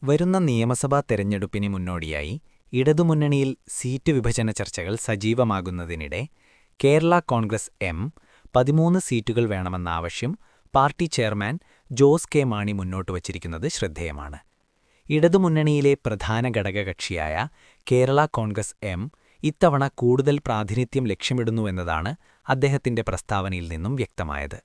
വരുന്ന നിയമസഭാ തെരഞ്ഞെടുപ്പിന് മുന്നോടിയായി ഇടതുമുന്നണിയിൽ സീറ്റ് വിഭജന ചർച്ചകൾ സജീവമാകുന്നതിനിടെ കേരള കോൺഗ്രസ് എം 13 സീറ്റുകൾ വേണമെന്ന ആവശ്യം പാർട്ടി ചെയർമാൻ ജോസ് കെ മാണി മുന്നോട്ടുവച്ചിരിക്കുന്നത് ശ്രദ്ധേയമാണ്. ഇടതുമുന്നണിയിലെ പ്രധാന ഘടകകക്ഷിയായ കേരള കോൺഗ്രസ് എം ഇത്തവണ കൂടുതൽ പ്രാതിനിധ്യം ലക്ഷ്യമിടുന്നുവെന്നതാണ് അദ്ദേഹത്തിന്റെ പ്രസ്താവനയിൽ നിന്നും വ്യക്തമായത്.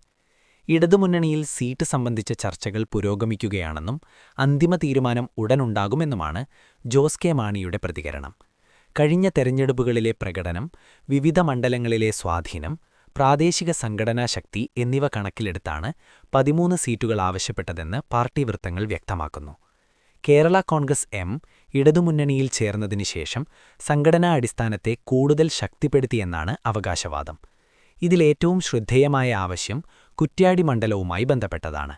ഇടതുമുന്നണിയിൽ സീറ്റ് സംബന്ധിച്ച ചർച്ചകൾ പുരോഗമിക്കുകയാണെന്നും അന്തിമ തീരുമാനം ഉടനുണ്ടാകുമെന്നുമാണ് ജോസ് കെ മാണിയുടെ പ്രതികരണം. കഴിഞ്ഞ തെരഞ്ഞെടുപ്പുകളിലെ പ്രകടനം, വിവിധ മണ്ഡലങ്ങളിലെ സ്വാധീനം, പ്രാദേശിക സംഘടനാ ശക്തി എന്നിവ കണക്കിലെടുത്താണ് 13 സീറ്റുകൾ ആവശ്യപ്പെട്ടതെന്ന് പാർട്ടി വൃത്തങ്ങൾ വ്യക്തമാക്കുന്നു. കേരള കോൺഗ്രസ് എം ഇടതുമുന്നണിയിൽ ചേർന്നതിനുശേഷം സംഘടനാ അടിസ്ഥാനത്തെ കൂടുതൽ ശക്തിപ്പെടുത്തിയെന്നാണ് അവകാശവാദം. ഇതിലേറ്റവും ശ്രദ്ധേയമായ ആവശ്യം കുറ്റ്യാടി മണ്ഡലവുമായി ബന്ധപ്പെട്ടതാണ്.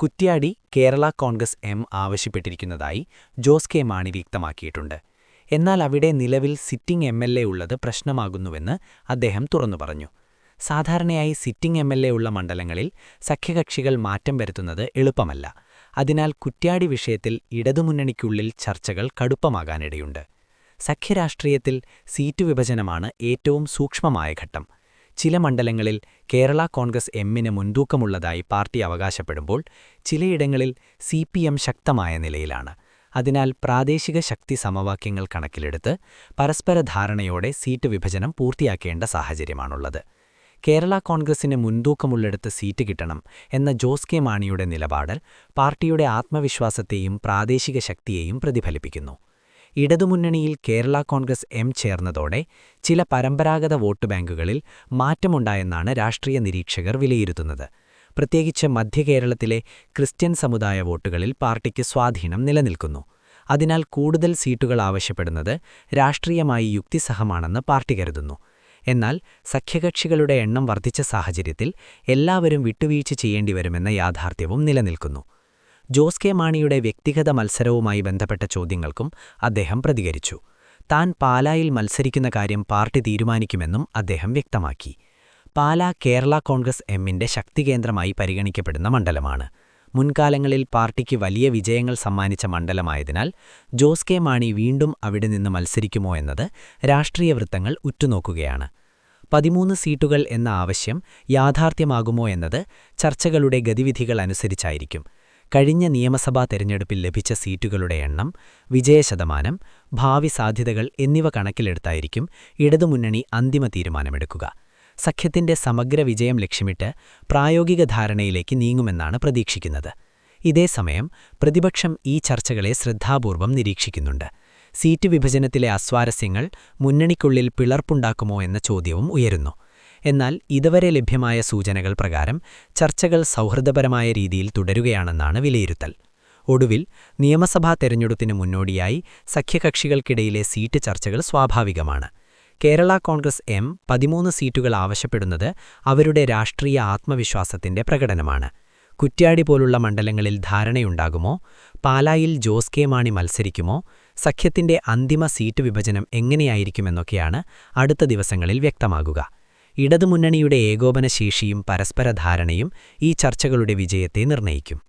കുറ്റ്യാടി കേരള കോൺഗ്രസ് എം ആവശ്യപ്പെട്ടിരിക്കുന്നതായി ജോസ് കെ മാണി വ്യക്തമാക്കിയിട്ടുണ്ട്. എന്നാൽ അവിടെ നിലവിൽ സിറ്റിംഗ് എംഎൽഎ ഉള്ളത് പ്രശ്നമാകുന്നുവെന്ന് അദ്ദേഹം തുറന്നു പറഞ്ഞു. സാധാരണയായി സിറ്റിംഗ് എംഎൽഎ ഉള്ള മണ്ഡലങ്ങളിൽ സഖ്യകക്ഷികൾ മാറ്റം വരുത്തുന്നത് എളുപ്പമല്ല. അതിനാൽ കുറ്റ്യാടി വിഷയത്തിൽ ഇടതുമുന്നണിക്കുള്ളിൽ ചർച്ചകൾ കടുപ്പമാകാനിടയുണ്ട്. സഖ്യരാഷ്ട്രീയത്തിൽ സീറ്റു വിഭജനമാണ് ഏറ്റവും സൂക്ഷ്മമായ ഘട്ടം. ചില മണ്ഡലങ്ങളിൽ കേരള കോൺഗ്രസ് എമ്മിന് മുൻതൂക്കമുള്ളതായി പാർട്ടി അവകാശപ്പെടുമ്പോൾ ചിലയിടങ്ങളിൽ CPM ശക്തമായ നിലയിലാണ്. അതിനാൽ പ്രാദേശിക ശക്തി സമവാക്യങ്ങൾ കണക്കിലെടുത്ത് പരസ്പര ധാരണയോടെ സീറ്റ് വിഭജനം പൂർത്തിയാക്കേണ്ട സാഹചര്യമാണുള്ളത്. കേരള കോൺഗ്രസിന് മുൻതൂക്കമുള്ളിടത്ത് സീറ്റ് കിട്ടണം എന്ന ജോസ് കെ മാണിയുടെ നിലപാട് പാർട്ടിയുടെ ആത്മവിശ്വാസത്തെയും പ്രാദേശിക ശക്തിയെയും പ്രതിഫലിപ്പിക്കുന്നു. ഇടതുമുന്നണിയിൽ കേരള കോൺഗ്രസ് എം ചേർന്നതോടെ ചില പരമ്പരാഗത വോട്ട് ബാങ്കുകളിൽ മാറ്റമുണ്ടായെന്നാണ് രാഷ്ട്രീയ നിരീക്ഷകർ വിലയിരുത്തുന്നത്. പ്രത്യേകിച്ച് മധ്യകേരളത്തിലെ ക്രിസ്ത്യൻ സമുദായ വോട്ടുകളിൽ പാർട്ടിക്ക് സ്വാധീനം നിലനിൽക്കുന്നു. അതിനാൽ കൂടുതൽ സീറ്റുകൾ ആവശ്യപ്പെടുന്നത് രാഷ്ട്രീയമായി യുക്തിസഹമാണെന്ന് പാർട്ടി കരുതുന്നു. എന്നാൽ സഖ്യകക്ഷികളുടെ എണ്ണം വർദ്ധിച്ച സാഹചര്യത്തിൽ എല്ലാവരും വിട്ടുവീഴ്ച ചെയ്യേണ്ടിവരുമെന്ന യാഥാർത്ഥ്യവും നിലനിൽക്കുന്നു. ജോസ് കെ മാണിയുടെ വ്യക്തിഗത മത്സരവുമായി ബന്ധപ്പെട്ട ചോദ്യങ്ങൾക്കും അദ്ദേഹം പ്രതികരിച്ചു. താൻ പാലായിൽ മത്സരിക്കുന്ന കാര്യം പാർട്ടി തീരുമാനിക്കുമെന്നും അദ്ദേഹം വ്യക്തമാക്കി. പാലാ കേരള കോൺഗ്രസ് എമ്മിന്റെ ശക്തികേന്ദ്രമായി പരിഗണിക്കപ്പെടുന്ന മണ്ഡലമാണ്. മുൻകാലങ്ങളിൽ പാർട്ടിക്ക് വലിയ വിജയങ്ങൾ സമ്മാനിച്ച മണ്ഡലമായതിനാൽ ജോസ് കെ മാണി വീണ്ടും അവിടെ നിന്ന് മത്സരിക്കുമോ എന്നത് രാഷ്ട്രീയ വൃത്തങ്ങൾ ഉറ്റുനോക്കുകയാണ്. 13 സീറ്റുകൾ എന്ന ആവശ്യം യാഥാർത്ഥ്യമാകുമോ എന്നത് ചർച്ചകളുടെ ഗതിവിധികൾ അനുസരിച്ചായിരിക്കും. കഴിഞ്ഞ നിയമസഭാ തെരഞ്ഞെടുപ്പിൽ ലഭിച്ച സീറ്റുകളുടെ എണ്ണം, വിജയശതമാനം, ഭാവി സാധ്യതകൾ എന്നിവ കണക്കിലെടുത്തായിരിക്കും ഇടതുമുന്നണി അന്തിമ തീരുമാനമെടുക്കുക. സഖ്യത്തിന്റെ സമഗ്ര വിജയം ലക്ഷ്യമിട്ട് പ്രായോഗിക ധാരണയിലേക്ക് നീങ്ങുമെന്നാണ് പ്രതീക്ഷിക്കുന്നത്. ഇതേസമയം പ്രതിപക്ഷം ഈ ചർച്ചകളെ ശ്രദ്ധാപൂർവം നിരീക്ഷിക്കുന്നുണ്ട്. സീറ്റ് വിഭജനത്തിലെ അസ്വാരസ്യങ്ങൾ മുന്നണിക്കുള്ളിൽ പിളർപ്പുണ്ടാക്കുമോ എന്ന ചോദ്യവും ഉയരുന്നു. എന്നാൽ ഇതുവരെ ലഭ്യമായ സൂചനകൾ പ്രകാരം ചർച്ചകൾ സൗഹൃദപരമായ രീതിയിൽ തുടരുകയാണെന്നാണ് വിലയിരുത്തൽ. ഒടുവിൽ നിയമസഭാ തെരഞ്ഞെടുപ്പിന് മുന്നോടിയായി സഖ്യകക്ഷികൾക്കിടയിലെ സീറ്റ് ചർച്ചകൾ സ്വാഭാവികമാണ്. കേരള കോൺഗ്രസ് എം 13 സീറ്റുകൾ ആവശ്യപ്പെടുന്നത് അവരുടെ രാഷ്ട്രീയ ആത്മവിശ്വാസത്തിന്റെ പ്രകടനമാണ്. കുറ്റ്യാടി പോലുള്ള മണ്ഡലങ്ങളിൽ ധാരണയുണ്ടാകുമോ? പാലായിൽ ജോസ് കെ മാണി മത്സരിക്കുമോ? സഖ്യത്തിന്റെ അന്തിമ സീറ്റ് വിഭജനം എങ്ങനെയായിരിക്കുമെന്നൊക്കെയാണ് അടുത്ത ദിവസങ്ങളിൽ വ്യക്തമാകുക. ഇടതുമുന്നണിയുടെ ഏകോപന ശേഷിയും പരസ്പര ധാരണയും ഈ ചർച്ചകളുടെ വിജയത്തെ നിർണ്ണയിക്കും.